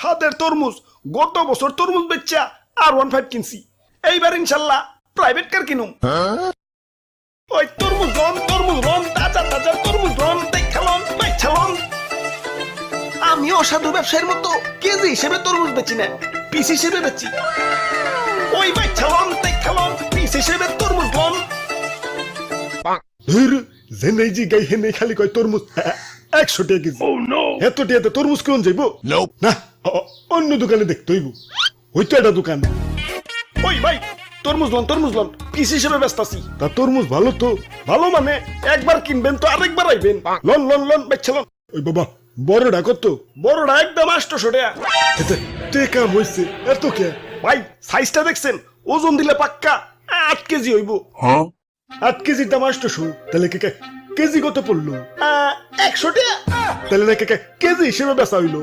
স্বাদের তরমুজ, গত বছর তরমুজ বেচা আর 1.5 কিনছি, এইবার ইনশাল্লাহ প্রাইভেট কার কিনুম। ওই তরমুজ লন, তাজা তাজা তরমুজ লন, দেখালন বেচালন। আমি অসাধু ব্যবসায়ীর মতো কেজি হিসেবে তরমুজ বেচি না, পিস হিসেবে বেচি। ওই বেচালন দেখালন, পিস হিসেবে তরমুজ লন। জেনে জি গাই হেনে খালি কয় তরমুজ 100 টাকা কেজি। এত টাকাতে তরমুজ কোন যাইবো না, অন্য দোকানে দেখতে হইব। ওই তো একটা দোকান। ওই ভাই তরমুজ লন পিস হিসেবে ব্যস্তাছি। তা তরমুজ ভালো তো, ভালো মানে একবার কিনবেন তো আরেকবার আইবেন। লন বেচালন। ওই বাবা বড়টা কত? বড়টা একদম 800 টাকা। টেকা হইছে এত কে? ভাই সাইজটা দেখছেন? ওজন দিলে পাক্কা 8 কেজি হইব। 8 কেজির দাম 800, তাহলে কেজি কত পড়লো? 100 টাকা। তাহলে না কেজি হিসেবে বেচা হইলো।